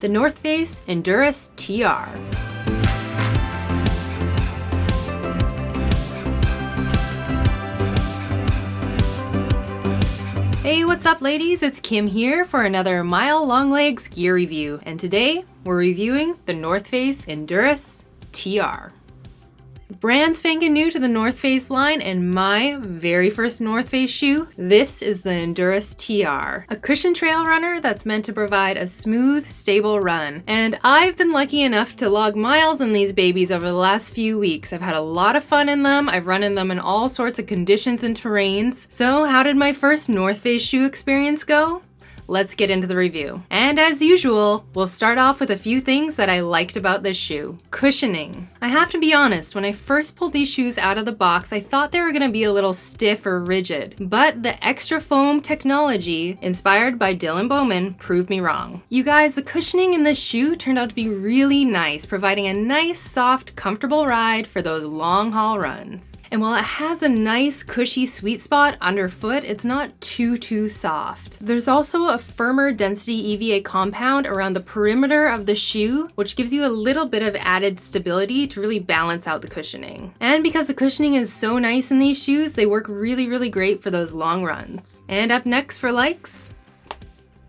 The North Face Endurus TR. Hey, what's up ladies? It's Kim here for another Mile Long Legs gear review, and today we're reviewing the North Face Endurus TR. Brand spanking new to the North Face line and my very first North Face shoe, this is the Endurus TR, a cushion trail runner that's meant to provide a smooth, stable run. And I've been lucky enough to log miles in these babies over the last few weeks. I've had a lot of fun in them. I've run in them in all sorts of conditions and terrains. So how did my first North Face shoe experience go? Let's get into the review. And as usual, we'll start off with a few things that I liked about this shoe. Cushioning. I have to be honest, when I first pulled these shoes out of the box, I thought they were gonna be a little stiff or rigid, but the extra foam technology, inspired by Dylan Bowman, proved me wrong. You guys, the cushioning in this shoe turned out to be really nice, providing a nice, soft, comfortable ride for those long haul runs. And while it has a nice, cushy sweet spot underfoot, it's not too soft. There's also a firmer density EVA compound around the perimeter of the shoe, which gives you a little bit of added stability to really balance out the cushioning. And because the cushioning is so nice in these shoes, they work really great for those long runs. And up next for likes,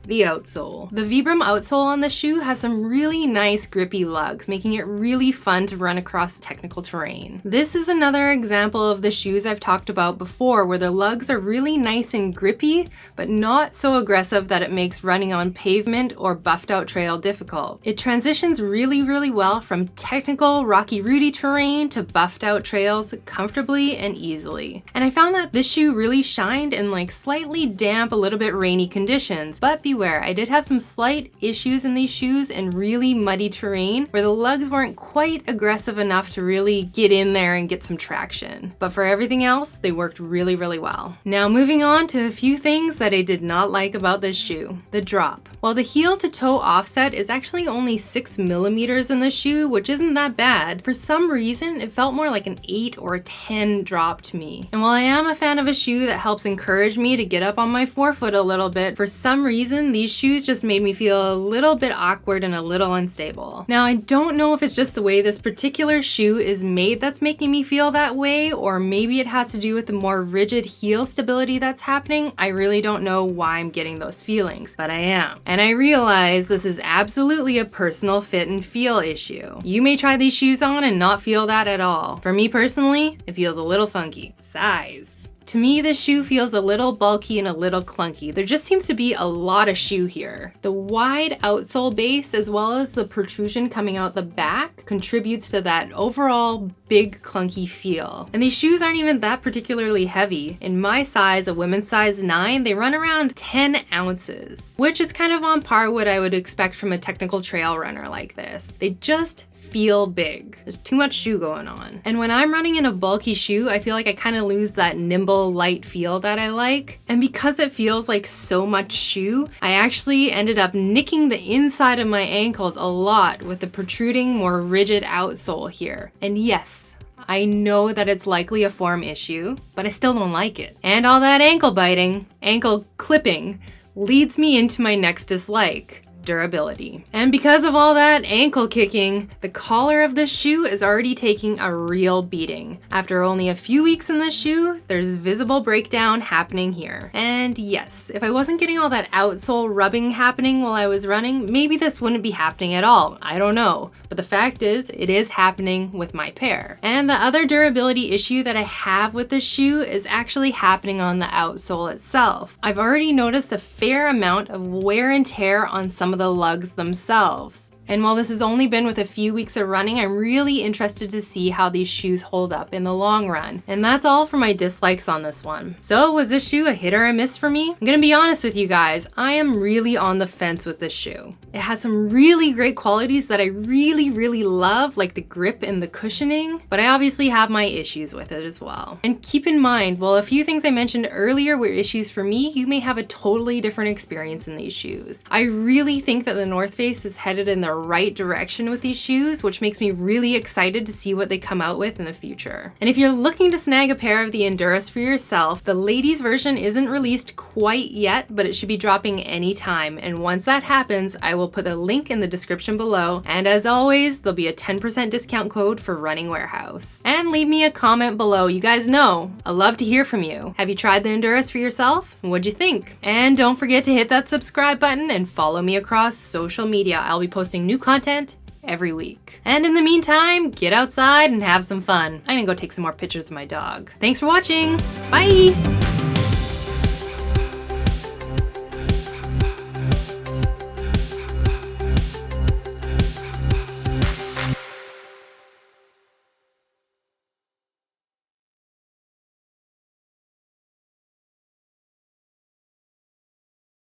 the outsole. The Vibram outsole on the shoe has some really nice grippy lugs, making it really fun to run across technical terrain. This is another example of the shoes I've talked about before, where the lugs are really nice and grippy, but not so aggressive that it makes running on pavement or buffed out trail difficult. It transitions really well from technical rocky rooty terrain to buffed out trails comfortably and easily. And I found that this shoe really shined in like slightly damp, a little bit rainy conditions, but beware, I did have some slight issues in these shoes in really muddy terrain where the lugs weren't quite aggressive enough to really get in there and get some traction. But for everything else, they worked really well. Now moving on to a few things that I did not like about this shoe. The drop. While the heel to toe offset is actually only 6 millimeters in the shoe, which isn't that bad, for some reason it felt more like an 8 or a 10 drop to me. And while I am a fan of a shoe that helps encourage me to get up on my forefoot a little bit, for some reason these shoes just made me feel a little bit awkward and a little unstable. Now I don't know if it's just the way this particular shoe is made that's making me feel that way, or maybe it has to do with the more rigid heel stability that's happening. I really don't know why I'm getting those feelings, but I am. And I realize this is absolutely a personal fit and feel issue. You may try these shoes on and not feel that at all. For me personally, it feels a little funky. Size. To me, this shoe feels a little bulky and a little clunky. There just seems to be a lot of shoe here. The wide outsole base, as well as the protrusion coming out the back, contributes to that overall big clunky feel. And these shoes aren't even that particularly heavy. In my size, a women's size 9, they run around 10 ounces, which is kind of on par what I would expect from a technical trail runner like this. They just feel big. There's too much shoe going on. And when I'm running in a bulky shoe, I feel like I kind of lose that nimble, light feel that I like. And because it feels like so much shoe, I actually ended up nicking the inside of my ankles a lot with the protruding, more rigid outsole here. And yes, I know that it's likely a form issue, but I still don't like it. And all that ankle biting, ankle clipping, leads me into my next dislike. Durability. And because of all that ankle kicking, the collar of this shoe is already taking a real beating. After only a few weeks in this shoe, there's visible breakdown happening here. And yes, if I wasn't getting all that outsole rubbing happening while I was running, maybe this wouldn't be happening at all. I don't know. But the fact is, it is happening with my pair. And the other durability issue that I have with this shoe is actually happening on the outsole itself. I've already noticed a fair amount of wear and tear on some of the lugs themselves. And while this has only been with a few weeks of running, I'm really interested to see how these shoes hold up in the long run. And that's all for my dislikes on this one. So was this shoe a hit or a miss for me? I'm gonna be honest with you guys, I am really on the fence with this shoe. It has some really great qualities that I really love, like the grip and the cushioning, but I obviously have my issues with it as well. And keep in mind, while a few things I mentioned earlier were issues for me, you may have a totally different experience in these shoes. I really think that the North Face is headed in the right direction with these shoes, which makes me really excited to see what they come out with in the future. And if you're looking to snag a pair of the Endurus for yourself, the ladies version isn't released quite yet, but it should be dropping anytime. And once that happens, I will put a link in the description below. And as always, there'll be a 10% discount code for Running Warehouse. And leave me a comment below. You guys know, I love to hear from you. Have you tried the Endurus for yourself? What'd you think? And don't forget to hit that subscribe button and follow me across social media. I'll be posting new content every week. And in the meantime, get outside and have some fun. I'm gonna go take some more pictures of my dog. Thanks for watching. Bye!